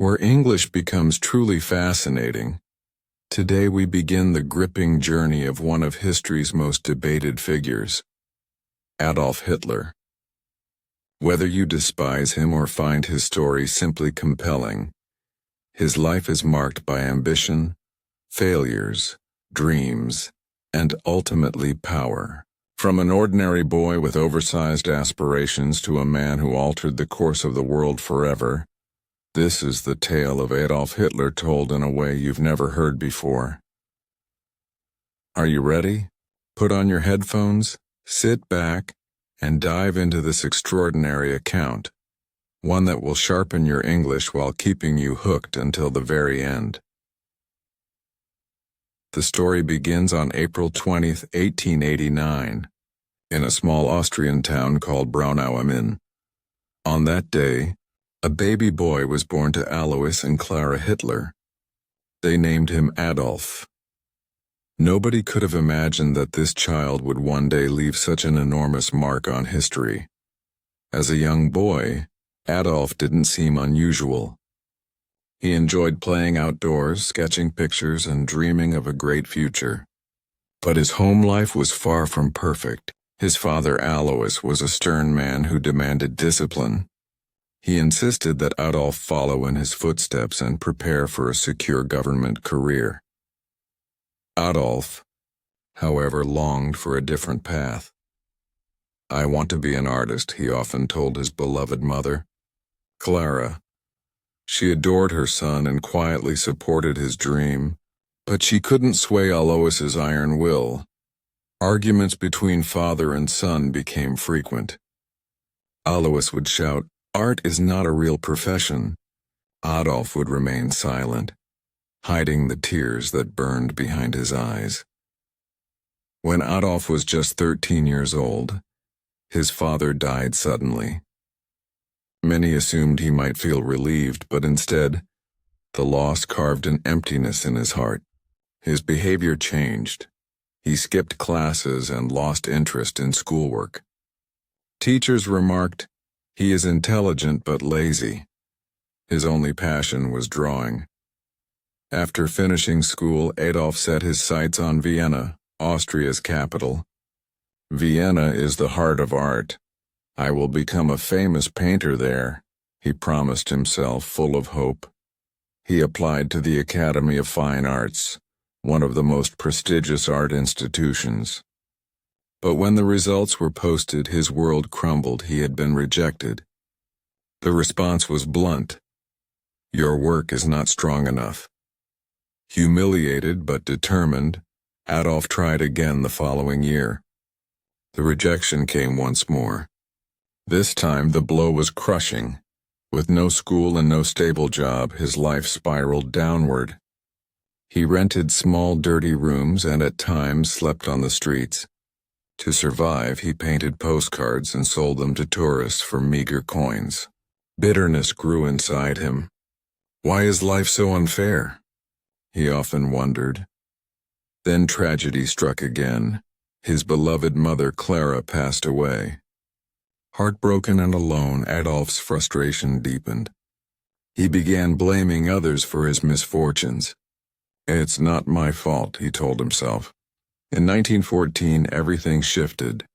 where English becomes truly fascinating. Today we begin the gripping journey of one of history's most debated figures, Adolf Hitler. Whether you despise him or find his story simply compelling, his life is marked by ambition, failures, dreams, and ultimately power. From an ordinary boy with oversized aspirations to a man who altered the course of the world forever, this is the tale of Adolf Hitler told in a way you've never heard before. Are you ready? Put on your headphones, sit back, and dive into this extraordinary account, one that will sharpen your English while keeping you hooked until the very end. The story begins on April 20, 1889, in a small Austrian town called Braunau am Inn. On that day, a baby boy was born to Alois and Clara Hitler. They named him Adolf. Nobody could have imagined that this child would one day leave such an enormous mark on history. As a young boy, Adolf didn't seem unusual. He enjoyed playing outdoors, sketching pictures, and dreaming of a great future. But his home life was far from perfect. His father Alois was a stern man who demanded discipline. He insisted that Adolf follow in his footsteps and prepare for a secure government career. Adolf, however, longed for a different path. "I want to be an artist," he often told his beloved mother, Clara. She adored her son and quietly supported his dream, but she couldn't sway Alois's iron will. Arguments between father and son became frequent. Alois would shout, "Art is not a real profession." Adolf would remain silent, hiding the tears that burned behind his eyes. When Adolf was just 13 years old, his father died suddenly. Many assumed he might feel relieved, but instead, the loss carved an emptiness in his heart. His behavior changed. He skipped classes and lost interest in schoolwork. Teachers remarked, "He is intelligent but lazy." His only passion was drawing. After finishing school, Adolf set his sights on Vienna, Austria's capital. "Vienna is the heart of art. I will become a famous painter there," he promised himself, full of hope. He applied to the Academy of Fine Arts, one of the most prestigious art institutions. But when the results were posted, his world crumbled. He had been rejected. The response was blunt: "Your work is not strong enough." Humiliated but determined, Adolf tried again the following year. The rejection came once more. This time the blow was crushing. With no school and no stable job, his life spiraled downward. He rented small, dirty rooms and at times slept on the streets. To survive, he painted postcards and sold them to tourists for meager coins. Bitterness grew inside him. Why is life so unfair? He often wondered. Then tragedy struck again. His beloved mother, Clara, passed away. Heartbroken and alone, Adolf's frustration deepened. He began blaming others for his misfortunes. "It's not my fault," he told himself. In 1914, everything shifted.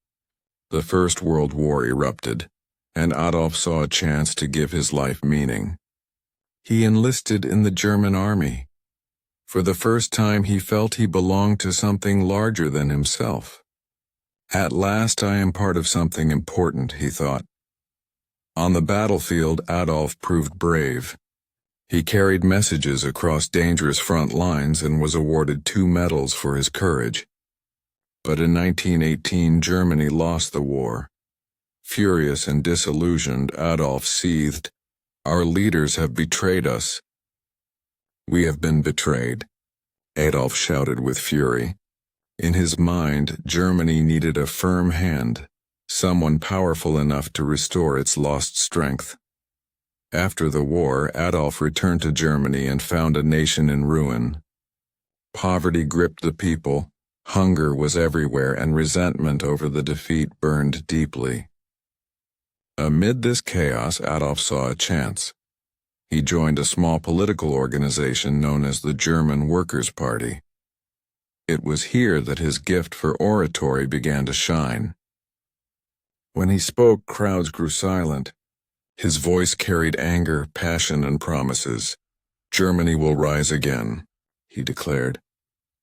The First World War erupted, and Adolf saw a chance to give his life meaning. He enlisted in the German army. For the first time, he felt he belonged to something larger than himself. "At last I am part of something important," he thought. On the battlefield, Adolf proved brave. He carried messages across dangerous front lines and was awarded 2 medals for his courage. But in 1918, Germany lost the war. Furious and disillusioned, Adolf seethed, "Our leaders have betrayed us." "We have been betrayed," Adolf shouted with fury. In his mind, Germany needed a firm hand, someone powerful enough to restore its lost strength. After the war, Adolf returned to Germany and found a nation in ruin. Poverty gripped the people, hunger was everywhere, and resentment over the defeat burned deeply. Amid this chaos, Adolf saw a chance. He joined a small political organization known as the German Workers' Party. It was here that his gift for oratory began to shine. When he spoke, crowds grew silent. His voice carried anger, passion, and promises. "Germany will rise again," he declared.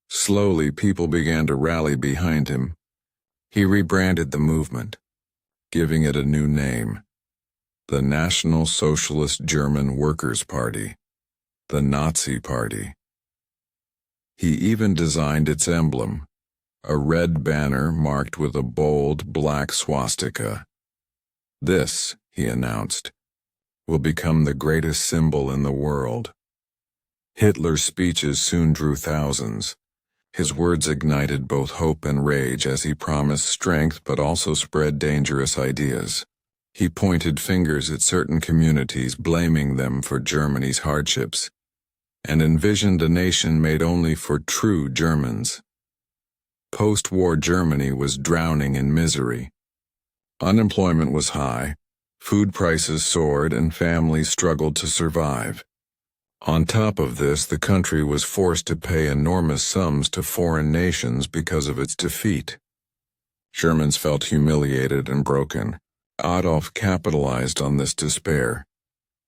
Slowly, people began to rally behind him. He rebranded the movement, giving it a new name: the National Socialist German Workers' Party, the Nazi Party. He even designed its emblem, a red banner marked with a bold black swastika. "This," he announced, "will become the greatest symbol in the world." Hitler's speeches soon drew thousands. His words ignited both hope and rage as he promised strength but also spread dangerous ideas. He pointed fingers at certain communities, blaming them for Germany's hardships, and envisioned a nation made only for true Germans. Post-war Germany was drowning in misery. Unemployment was high, food prices soared, and families struggled to survive. On top of this, the country was forced to pay enormous sums to foreign nations because of its defeat. Germans felt humiliated and broken. Adolf capitalized on this despair.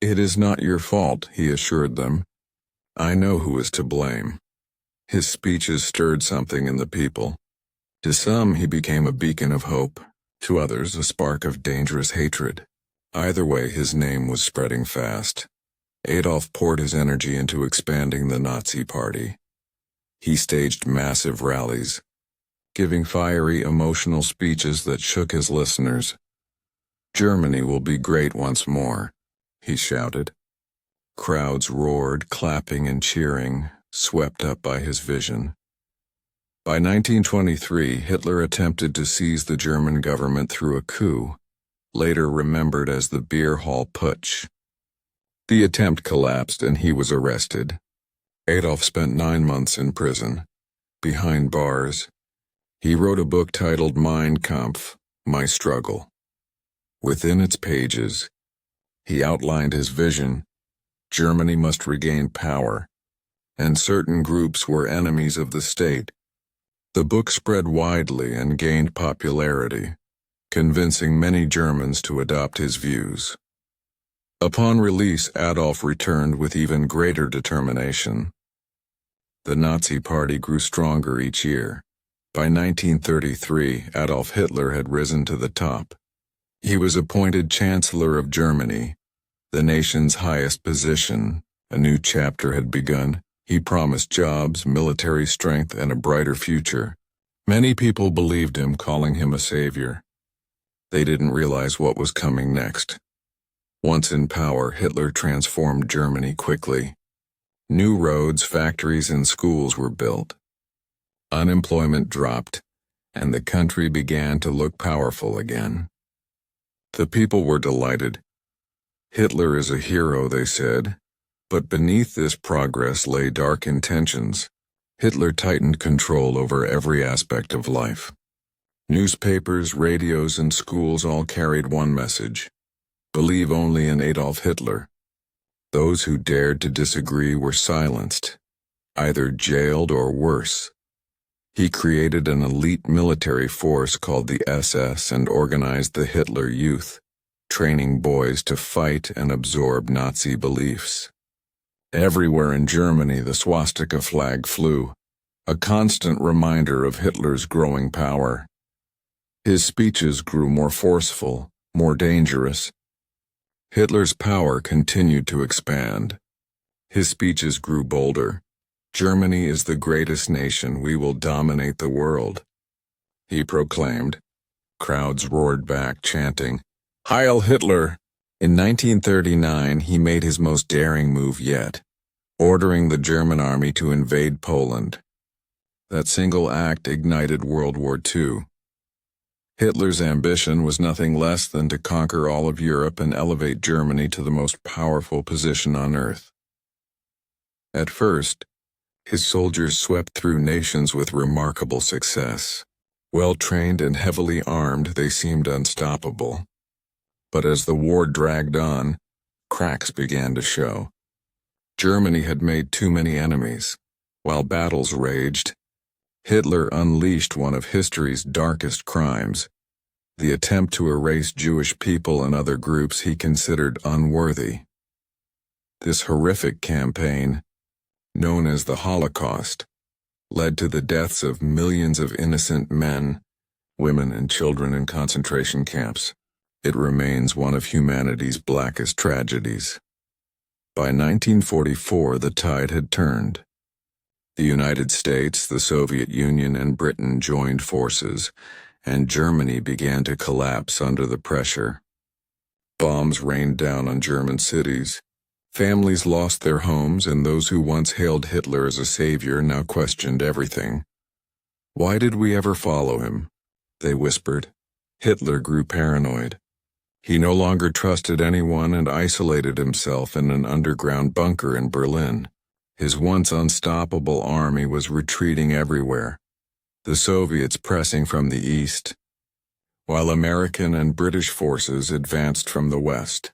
"It is not your fault," he assured them. "I know who is to blame." His speeches stirred something in the people. To some, he became a beacon of hope. To others, a spark of dangerous hatred. Either way, his name was spreading fast. Adolf poured his energy into expanding the Nazi Party. He staged massive rallies, giving fiery, emotional speeches that shook his listeners. "Germany will be great once more," he shouted. Crowds roared, clapping and cheering, swept up by his vision. By 1923, Hitler attempted to seize the German government through a coup, later remembered as the Beer Hall Putsch. The attempt collapsed and he was arrested. Adolf spent 9 months in prison, behind bars. He wrote a book titled Mein Kampf, My Struggle. Within its pages, he outlined his vision: Germany must regain power, and certain groups were enemies of the state. The book spread widely and gained popularity, convincing many Germans to adopt his views. Upon release, Adolf returned with even greater determination. The Nazi Party grew stronger each year. By 1933, Adolf Hitler had risen to the top. He was appointed Chancellor of Germany, the nation's highest position. A new chapter had begun. He promised jobs, military strength, and a brighter future. Many people believed him, calling him a savior. They didn't realize what was coming next. Once in power, Hitler transformed Germany quickly. New roads, factories, and schools were built. Unemployment dropped, and the country began to look powerful again. The people were delighted. "Hitler is a hero," they said. But beneath this progress lay dark intentions. Hitler tightened control over every aspect of life. Newspapers, radios, and schools all carried one message: believe only in Adolf Hitler. Those who dared to disagree were silenced, either jailed or worse. He created an elite military force called the SS and organized the Hitler Youth, training boys to fight and absorb Nazi beliefs. Everywhere in Germany, the swastika flag flew, a constant reminder of Hitler's growing power. His speeches grew more forceful, more dangerous. Hitler's power continued to expand. His speeches grew bolder. "Germany is the greatest nation. We will dominate the world," he proclaimed. Crowds roared back, chanting, "Heil Hitler!" In 1939, he made his most daring move yet, ordering the German army to invade Poland. That single act ignited World War II. Hitler's ambition was nothing less than to conquer all of Europe and elevate Germany to the most powerful position on earth. At first, his soldiers swept through nations with remarkable success. Well-trained and heavily armed, they seemed unstoppable. But as the war dragged on, cracks began to show. Germany had made too many enemies. While battles raged, Hitler unleashed one of history's darkest crimes, the attempt to erase Jewish people and other groups he considered unworthy. This horrific campaign, known as the Holocaust, led to the deaths of millions of innocent men, women, and children in concentration camps. It remains one of humanity's blackest tragedies. By 1944, the tide had turned. The United States, the Soviet Union, and Britain joined forces, and Germany began to collapse under the pressure. Bombs rained down on German cities. Families lost their homes, and those who once hailed Hitler as a savior now questioned everything. "Why did we ever follow him?" they whispered. Hitler grew paranoid. He no longer trusted anyone and isolated himself in an underground bunker in Berlin. His once unstoppable army was retreating everywhere, the Soviets pressing from the east, while American and British forces advanced from the west.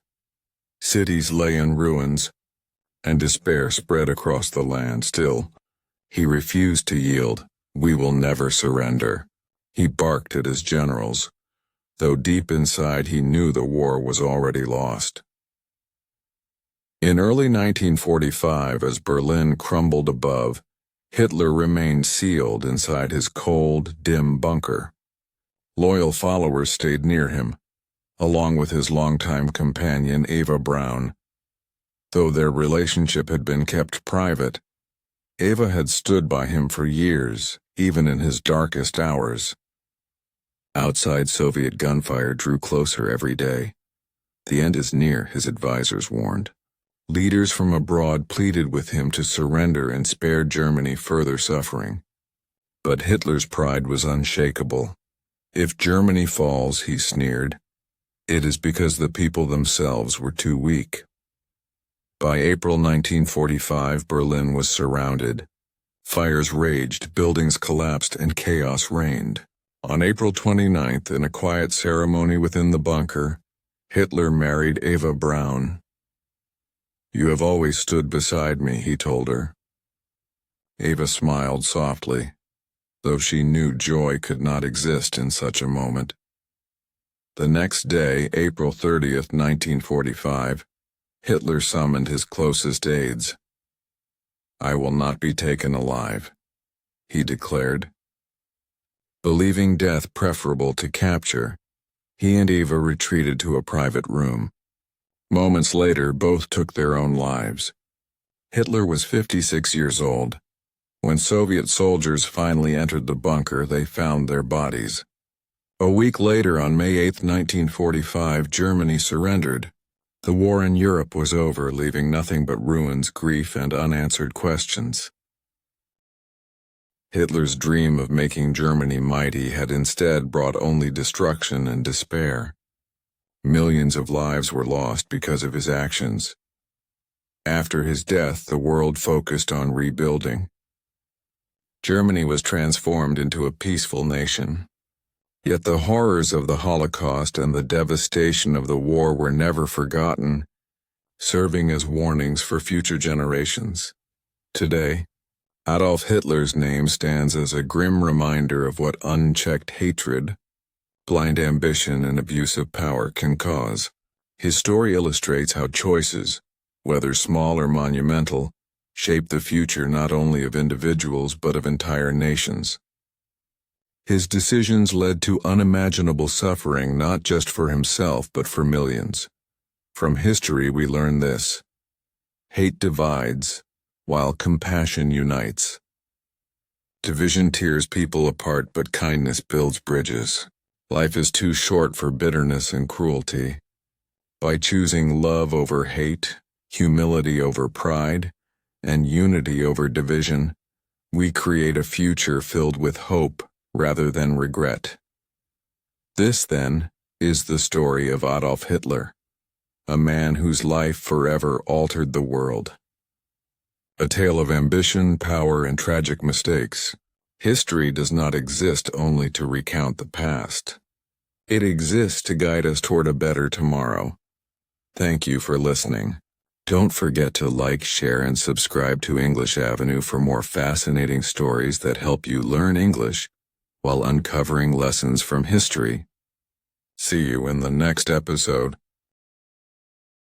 Cities lay in ruins, and despair spread across the land. Still, he refused to yield. "We will never surrender," he barked at his generals, though deep inside he knew the war was already lost. In early 1945, as Berlin crumbled above, Hitler remained sealed inside his cold, dim bunker. Loyal followers stayed near him, along with his longtime companion Eva Braun. Though their relationship had been kept private, Eva had stood by him for years, even in his darkest hours. Outside, Soviet gunfire drew closer every day. "The end is near," his advisors warned. Leaders from abroad pleaded with him to surrender and spare Germany further suffering. But Hitler's pride was unshakable. "If Germany falls," he sneered, "it is because the people themselves were too weak." By April 1945, Berlin was surrounded. Fires raged, buildings collapsed, and chaos reigned. On April 29th, in a quiet ceremony within the bunker, Hitler married Eva Braun. "You have always stood beside me," he told her. Eva smiled softly, though she knew joy could not exist in such a moment. The next day, April 30th, 1945, Hitler summoned his closest aides. "I will not be taken alive," he declared. Believing death preferable to capture, he and Eva retreated to a private room. Moments later, both took their own lives. Hitler was 56 years old. When Soviet soldiers finally entered the bunker, they found their bodies. A week later, on May 8, 1945, Germany surrendered. The war in Europe was over, leaving nothing but ruins, grief, and unanswered questions. Hitler's dream of making Germany mighty had instead brought only destruction and despair. Millions of lives were lost because of his actions. After his death, the world focused on rebuilding. Germany was transformed into a peaceful nation. Yet the horrors of the Holocaust and the devastation of the war were never forgotten, serving as warnings for future generations. Today, Adolf Hitler's name stands as a grim reminder of what unchecked hatred, blind ambition, and abuse of power can cause. His story illustrates how choices, whether small or monumental, shape the future not only of individuals but of entire nations. His decisions led to unimaginable suffering not just for himself but for millions. From history we learn this: hate divides, while compassion unites. Division tears people apart, but kindness builds bridges. Life is too short for bitterness and cruelty. By choosing love over hate, humility over pride, and unity over division, we create a future filled with hope rather than regret. This, then, is the story of Adolf Hitler, a man whose life forever altered the world. A tale of ambition, power, and tragic mistakes. History does not exist only to recount the past. It exists to guide us toward a better tomorrow. Thank you for listening. Don't forget to like, share, and subscribe to English Avenue for more fascinating stories that help you learn English while uncovering lessons from history. See you in the next episode.